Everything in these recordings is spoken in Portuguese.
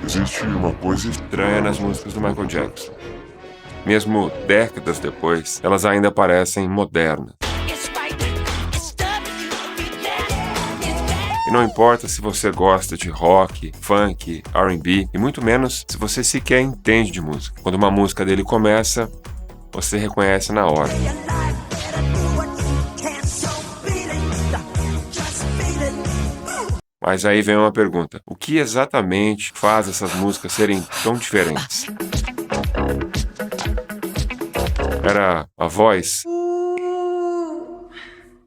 Existe uma coisa estranha nas músicas do Michael Jackson. Mesmo décadas depois, elas ainda parecem modernas. E não importa se você gosta de rock, funk, R&B, e muito menos se você sequer entende de música. Quando uma música dele começa, você reconhece na hora. Mas aí vem uma pergunta: o que exatamente faz essas músicas serem tão diferentes? Era a voz?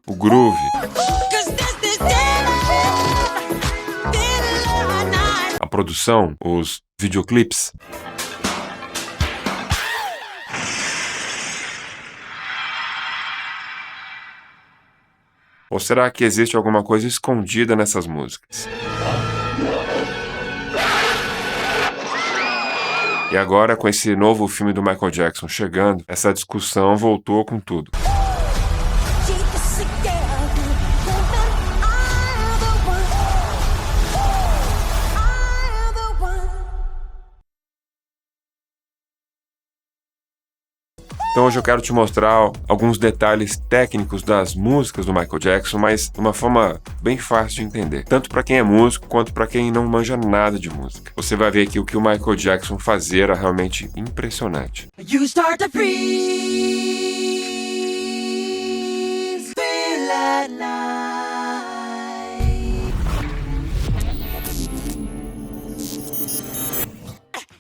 O groove? A produção? Os videoclipes? Ou será que existe alguma coisa escondida nessas músicas? E agora, com esse novo filme do Michael Jackson chegando, essa discussão voltou com tudo. Então hoje eu quero te mostrar alguns detalhes técnicos das músicas do Michael Jackson, mas de uma forma bem fácil de entender, tanto para quem é músico quanto para quem não manja nada de música. Você vai ver que o que o Michael Jackson fazia era realmente impressionante. You start to freeze, feel at night.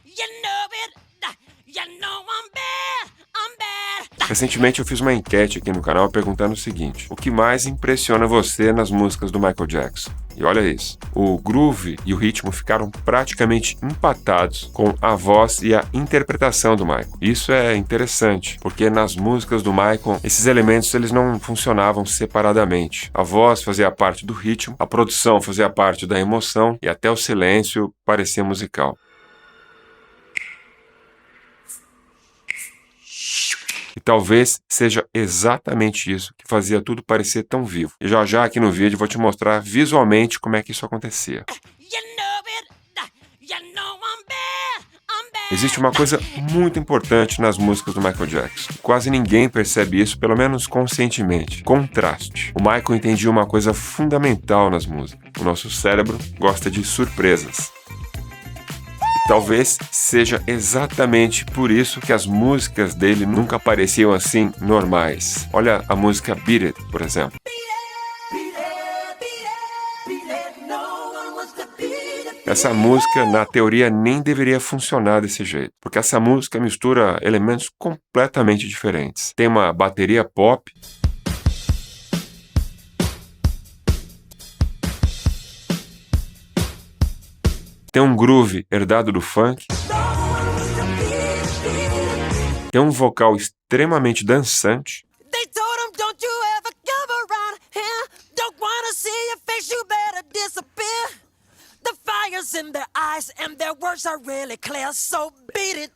You know it, you know I'm bad. Recentemente eu fiz uma enquete aqui no canal perguntando o seguinte: o que mais impressiona você nas músicas do Michael Jackson? E olha isso, o groove e o ritmo ficaram praticamente empatados com a voz e a interpretação do Michael. Isso é interessante, porque nas músicas do Michael, esses elementos eles não funcionavam separadamente. A voz fazia parte do ritmo, a produção fazia parte da emoção e até o silêncio parecia musical. E talvez seja exatamente isso que fazia tudo parecer tão vivo. E já aqui no vídeo eu vou te mostrar visualmente como é que isso acontecia. Existe uma coisa muito importante nas músicas do Michael Jackson. Quase ninguém percebe isso, pelo menos conscientemente. Contraste. O Michael entendia uma coisa fundamental nas músicas. O nosso cérebro gosta de surpresas. Talvez seja exatamente por isso que as músicas dele nunca pareciam assim normais. Olha a música Beat It, por exemplo. Essa música, na teoria, nem deveria funcionar desse jeito, porque essa música mistura elementos completamente diferentes. Tem uma bateria pop, tem um groove herdado do funk, tem um vocal extremamente dançante,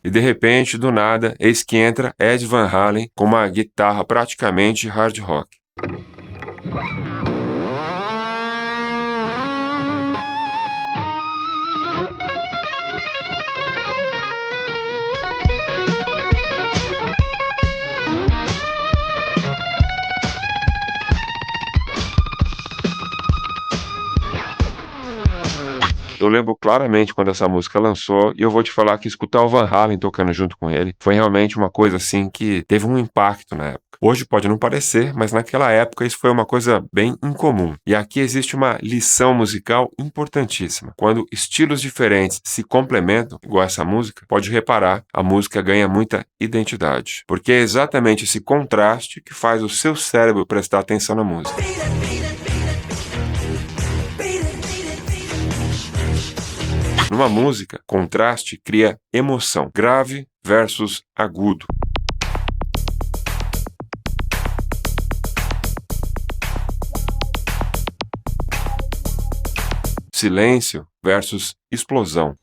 e de repente, do nada, eis que entra Ed Van Halen com uma guitarra praticamente hard rock. Eu lembro claramente quando essa música lançou e eu vou te falar que escutar o Van Halen tocando junto com ele foi realmente uma coisa assim que teve um impacto na época. Hoje pode não parecer, mas naquela época isso foi uma coisa bem incomum. E aqui existe uma lição musical importantíssima. Quando estilos diferentes se complementam, igual essa música, pode reparar, a música ganha muita identidade. Porque é exatamente esse contraste que faz o seu cérebro prestar atenção na música. Numa música, contraste cria emoção, grave versus agudo. Silêncio versus explosão.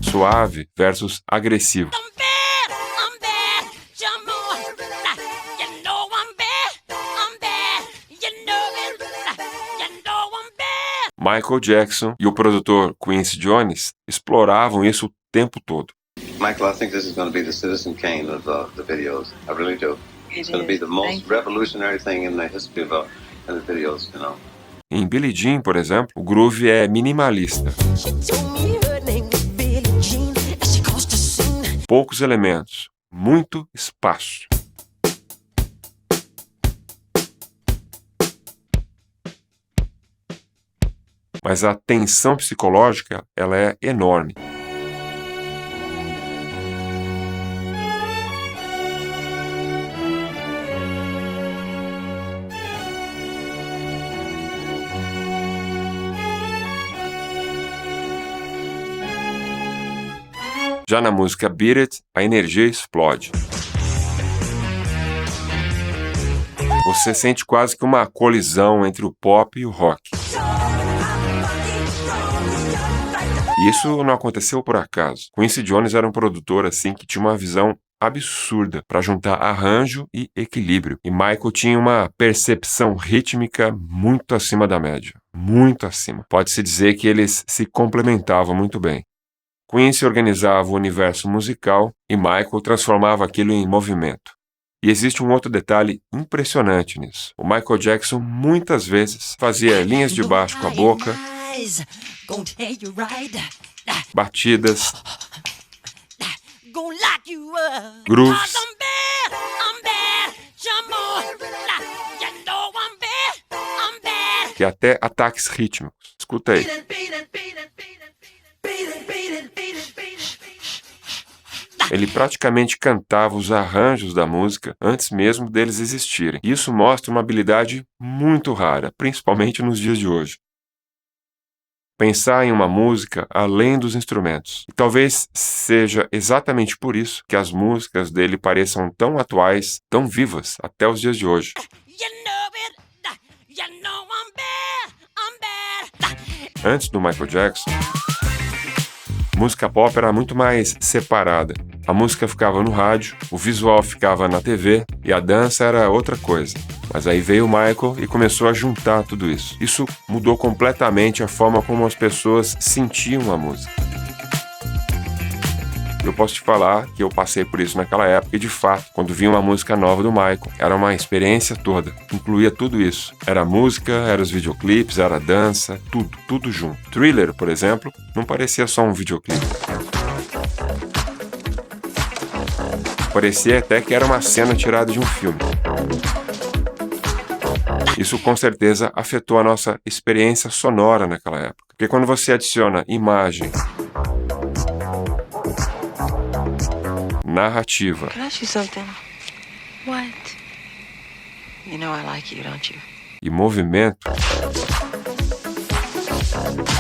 Suave versus agressivo. Michael Jackson e o produtor Quincy Jones exploravam isso o tempo todo. Michael, I think this is going to be the Citizen Kane of the videos. I really do. It's going to be the most revolutionary thing in the history of the videos, you know. Em Billie Jean, por exemplo, o groove é minimalista. Poucos elementos, muito espaço. Mas a tensão psicológica, ela é enorme. Já na música Beat It, a energia explode. Você sente quase que uma colisão entre o pop e o rock. E isso não aconteceu por acaso. Quincy Jones era um produtor assim que tinha uma visão absurda para juntar arranjo e equilíbrio. E Michael tinha uma percepção rítmica muito acima da média. Muito acima. Pode-se dizer que eles se complementavam muito bem. Quincy organizava o universo musical e Michael transformava aquilo em movimento. E existe um outro detalhe impressionante nisso. O Michael Jackson muitas vezes fazia linhas de baixo com a boca, batidas, grooves, e até ataques rítmicos. Escuta aí. Ele praticamente cantava os arranjos da música antes mesmo deles existirem. Isso mostra uma habilidade muito rara, principalmente nos dias de hoje. Pensar em uma música além dos instrumentos. E talvez seja exatamente por isso que as músicas dele pareçam tão atuais, tão vivas, até os dias de hoje. Antes do Michael Jackson, música pop era muito mais separada. A música ficava no rádio, o visual ficava na TV e a dança era outra coisa. Mas aí veio o Michael e começou a juntar tudo isso. Isso mudou completamente a forma como as pessoas sentiam a música. Eu posso te falar que eu passei por isso naquela época e, de fato, quando vinha uma música nova do Michael, era uma experiência toda. Incluía tudo isso. Era música, era os videoclipes, era dança, tudo junto. Thriller, por exemplo, não parecia só um videoclipe. Parecia até que era uma cena tirada de um filme. Isso com certeza afetou a nossa experiência sonora naquela época. Porque quando você adiciona imagem, narrativa. Can I ask you something? What? You know I like you, don't you? E movimento,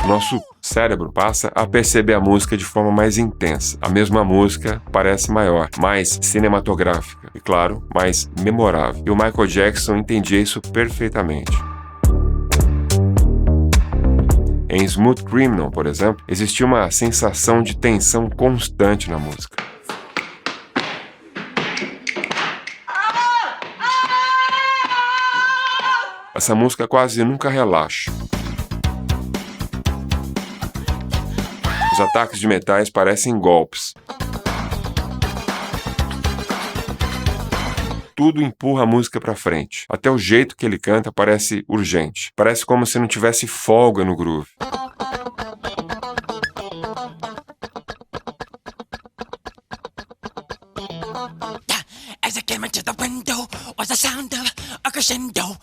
nosso cérebro passa a perceber a música de forma mais intensa. A mesma música parece maior, mais cinematográfica e, claro, mais memorável. E o Michael Jackson entendia isso perfeitamente. Em Smooth Criminal, por exemplo, existia uma sensação de tensão constante na música. Essa música quase nunca relaxa. Os ataques de metais parecem golpes. Tudo empurra a música pra frente. Até o jeito que ele canta parece urgente. Parece como se não tivesse folga no groove. As I came into the window was the sound of a crescendo.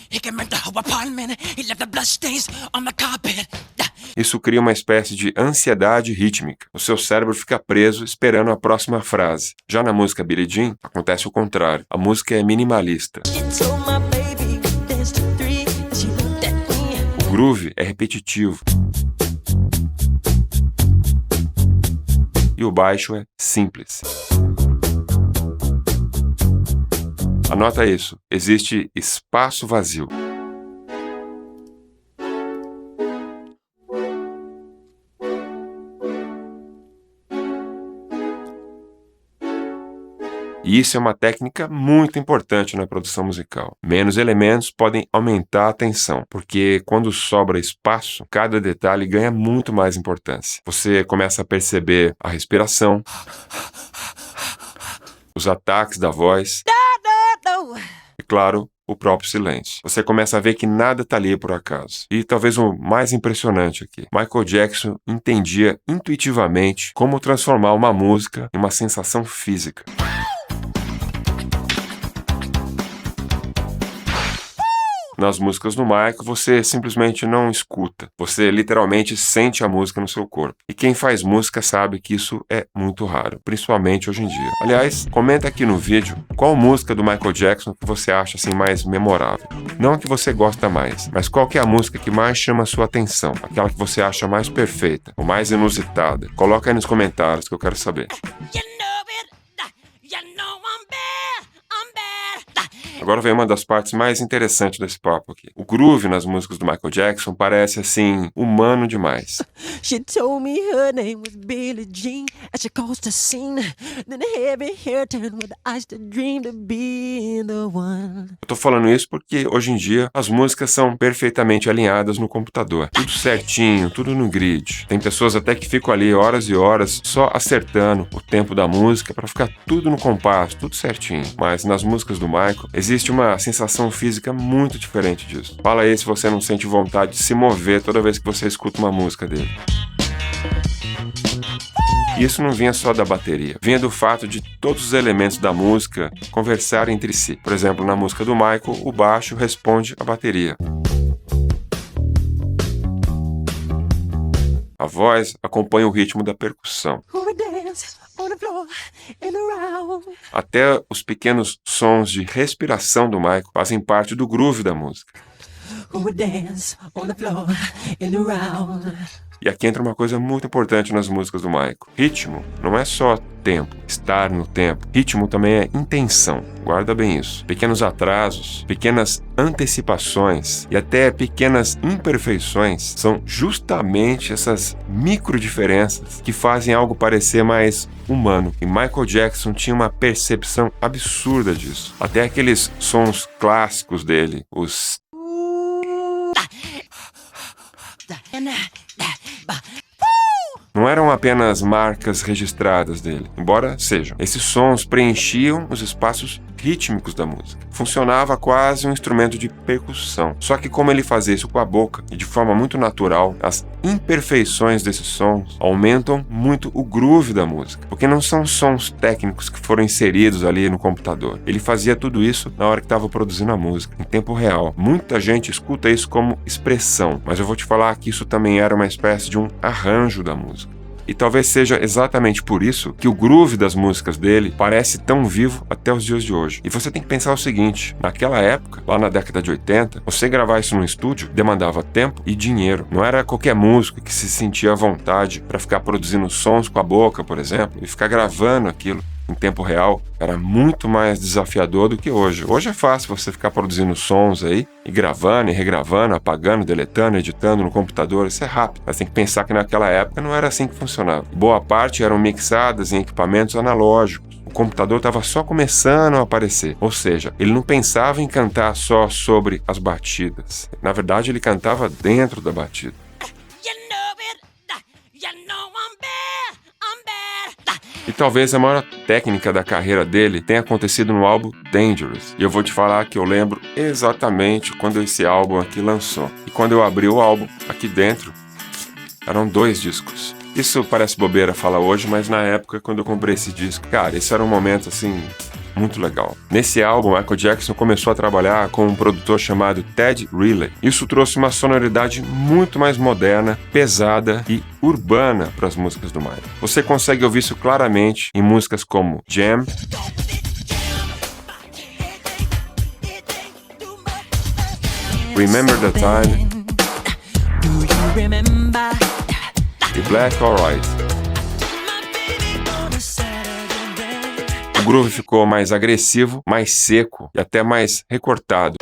He came into her apartment, he left the bloodstains on the carpet. Isso cria uma espécie de ansiedade rítmica. O seu cérebro fica preso esperando a próxima frase. Já na música Billie Jean, acontece o contrário. A música é minimalista. O groove é repetitivo. E o baixo é simples. Anota isso. Existe espaço vazio. E E isso é uma técnica muito importante na produção musical. Menos elementos podem aumentar a tensão, porque quando sobra espaço, cada detalhe ganha muito mais importância. Você começa a perceber a respiração, os ataques da voz e, claro, o próprio silêncio. Você começa a ver que nada está ali por acaso. E talvez o mais impressionante aqui, Michael Jackson entendia intuitivamente como transformar uma música em uma sensação física. Nas músicas do Michael, você simplesmente não escuta. Você literalmente sente a música no seu corpo. E quem faz música sabe que isso é muito raro, principalmente hoje em dia. Aliás, comenta aqui no vídeo qual música do Michael Jackson que você acha assim mais memorável. Não a que você gosta mais, mas qual que é a música que mais chama a sua atenção, aquela que você acha mais perfeita, ou mais inusitada. Coloca aí nos comentários que eu quero saber. Agora vem uma das partes mais interessantes desse papo aqui. O groove nas músicas do Michael Jackson parece, assim, humano demais. She told me her name was Billie Jean as she caused a scene. Then a heavy hair turned with eyes to dream to be the one. Eu tô falando isso porque hoje em dia as músicas são perfeitamente alinhadas no computador. Tudo certinho, tudo no grid. Tem pessoas até que ficam ali horas e horas só acertando o tempo da música para ficar tudo no compasso, tudo certinho. Mas nas músicas do Michael existe uma sensação física muito diferente disso. Fala aí se você não sente vontade de se mover toda vez que você escuta uma música dele. E isso não vinha só da bateria, vinha do fato de todos os elementos da música conversarem entre si. Por exemplo, na música do Michael, o baixo responde à bateria. A voz acompanha o ritmo da percussão. Até os pequenos sons de respiração do Michael fazem parte do groove da música. E aqui entra uma coisa muito importante nas músicas do Michael. Ritmo não é só tempo, estar no tempo. Ritmo também é intenção. Guarda bem isso. Pequenos atrasos, pequenas antecipações e até pequenas imperfeições são justamente essas micro diferenças que fazem algo parecer mais humano. E Michael Jackson tinha uma percepção absurda disso. Até aqueles sons clássicos dele, os não eram apenas marcas registradas dele, embora sejam. Esses sons preenchiam os espaços rítmicos da música. Funcionava quase um instrumento de percussão. Só que como ele fazia isso com a boca e de forma muito natural, as imperfeições desses sons aumentam muito o groove da música, porque não são sons técnicos que foram inseridos ali no computador. Ele fazia tudo isso na hora que estava produzindo a música, em tempo real. Muita gente escuta isso como expressão, mas eu vou te falar que isso também era uma espécie de um arranjo da música. E talvez seja exatamente por isso que o groove das músicas dele parece tão vivo até os dias de hoje. E você tem que pensar o seguinte, naquela época, lá na década de 80, você gravar isso no estúdio demandava tempo e dinheiro. Não era qualquer músico que se sentia à vontade para ficar produzindo sons com a boca, por exemplo, e ficar gravando aquilo em tempo real. Era muito mais desafiador do que hoje. Hoje é fácil você ficar produzindo sons aí e gravando e regravando, apagando, deletando, editando no computador. Isso é rápido. Mas tem que pensar que naquela época não era assim que funcionava. Boa parte eram mixadas em equipamentos analógicos. O computador estava só começando a aparecer. Ou seja, ele não pensava em cantar só sobre as batidas. Na verdade, ele cantava dentro da batida. E talvez a maior técnica da carreira dele tenha acontecido no álbum Dangerous. E eu vou te falar que eu lembro exatamente quando esse álbum aqui lançou. E quando eu abri o álbum, aqui dentro, eram 2 discos. Isso parece bobeira falar hoje, mas na época, quando eu comprei esse disco, cara, esse era um momento, assim, muito legal. Nesse álbum, Michael Jackson começou a trabalhar com um produtor chamado Ted Riley. Isso trouxe uma sonoridade muito mais moderna, pesada e urbana para as músicas do Michael. Você consegue ouvir isso claramente em músicas como Jam, Remember the Time e Black or White. O groove ficou mais agressivo, mais seco e até mais recortado.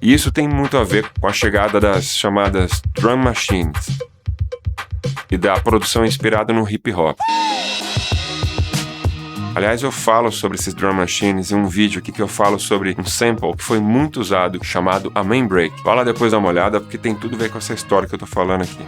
E isso tem muito a ver com a chegada das chamadas drum machines e da produção inspirada no hip hop. Aliás, eu falo sobre esses drum machines em um vídeo aqui que eu falo sobre um sample que foi muito usado, chamado a Main Break. Vai lá depois dar uma olhada, porque tem tudo a ver com essa história que eu tô falando aqui.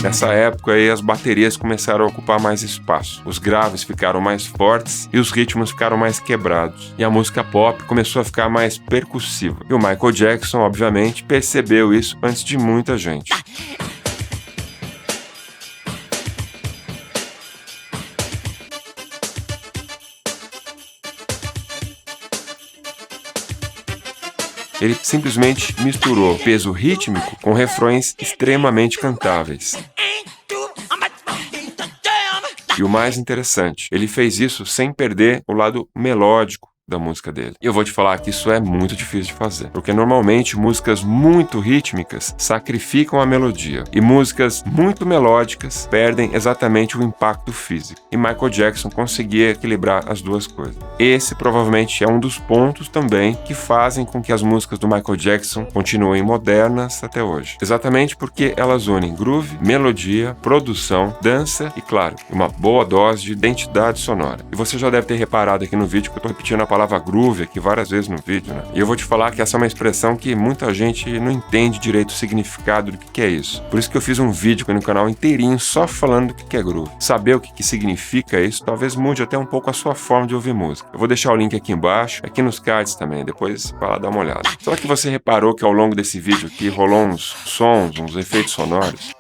Nessa época aí, as baterias começaram a ocupar mais espaço, os graves ficaram mais fortes e os ritmos ficaram mais quebrados. E a música pop começou a ficar mais percussiva. E o Michael Jackson, obviamente, percebeu isso antes de muita gente. Ele simplesmente misturou peso rítmico com refrões extremamente cantáveis. E o mais interessante, ele fez isso sem perder o lado melódico da música dele. E eu vou te falar que isso é muito difícil de fazer, porque normalmente músicas muito rítmicas sacrificam a melodia e músicas muito melódicas perdem exatamente o impacto físico. E Michael Jackson conseguia equilibrar as duas coisas. Esse provavelmente é um dos pontos também que fazem com que as músicas do Michael Jackson continuem modernas até hoje. Exatamente porque elas unem groove, melodia, produção, dança e, claro, uma boa dose de identidade sonora. E você já deve ter reparado aqui no vídeo que eu tô repetindo a palavra groove aqui várias vezes no vídeo, né? E eu vou te falar que essa é uma expressão que muita gente não entende direito o significado do que é isso. Por isso que eu fiz um vídeo aqui no canal inteirinho só falando do que é groove. Saber o que significa isso talvez mude até um pouco a sua forma de ouvir música. Eu vou deixar o link aqui embaixo, aqui nos cards também, depois vai lá dar uma olhada. Só que você reparou que ao longo desse vídeo aqui rolou uns sons, uns efeitos sonoros?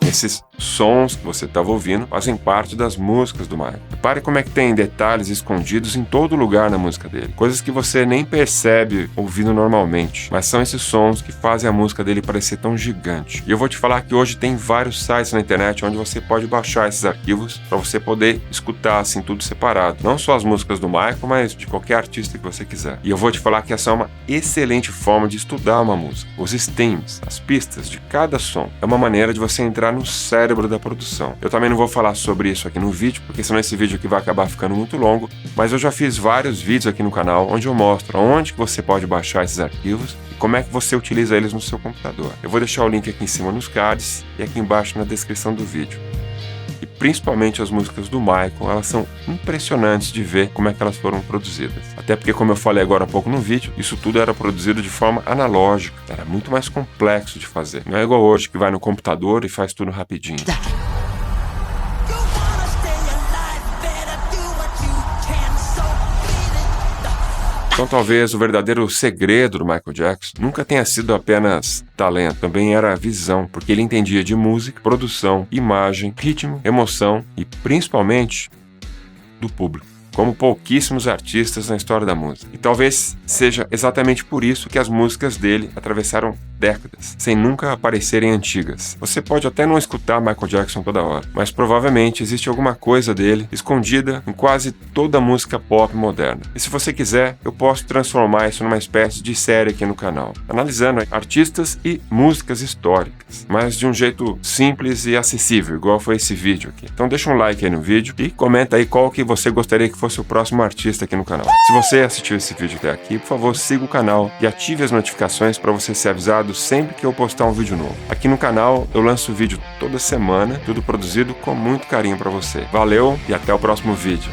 Esses sons que você estava ouvindo fazem parte das músicas do Michael. Repare como é que tem detalhes escondidos em todo lugar na música dele. Coisas que você nem percebe ouvindo normalmente. Mas são esses sons que fazem a música dele parecer tão gigante. E eu vou te falar que hoje tem vários sites na internet onde você pode baixar esses arquivos para você poder escutar assim tudo separado. Não só as músicas do Michael, mas de qualquer artista que você quiser. E eu vou te falar que essa é uma excelente forma de estudar uma música. Os stems, as pistas de cada som, é uma maneira de você entrar no cérebro da produção. Eu também não vou falar sobre isso aqui no vídeo, porque senão esse vídeo aqui vai acabar ficando muito longo, mas eu já fiz vários vídeos aqui no canal onde eu mostro onde que você pode baixar esses arquivos e como é que você utiliza eles no seu computador. Eu vou deixar o link aqui em cima nos cards e aqui embaixo na descrição do vídeo. E principalmente as músicas do Michael, elas são impressionantes de ver como é que elas foram produzidas. Até porque, como eu falei agora há pouco no vídeo, isso tudo era produzido de forma analógica. Era muito mais complexo de fazer. Não é igual hoje que vai no computador e faz tudo rapidinho. Então talvez o verdadeiro segredo do Michael Jackson nunca tenha sido apenas talento, também era a visão, porque ele entendia de música, produção, imagem, ritmo, emoção e principalmente do público, como pouquíssimos artistas na história da música. E talvez seja exatamente por isso que as músicas dele atravessaram décadas, sem nunca parecerem antigas. Você pode até não escutar Michael Jackson toda hora, mas provavelmente existe alguma coisa dele escondida em quase toda a música pop moderna. E se você quiser, eu posso transformar isso numa espécie de série aqui no canal, analisando artistas e músicas históricas, mas de um jeito simples e acessível, igual foi esse vídeo aqui. Então deixa um like aí no vídeo e comenta aí qual que você gostaria que fosse o próximo artista aqui no canal. Se você assistiu esse vídeo até aqui, por favor, siga o canal e ative as notificações para você ser avisado sempre que eu postar um vídeo novo. Aqui no canal eu lanço vídeo toda semana, tudo produzido com muito carinho para você. Valeu e até o próximo vídeo.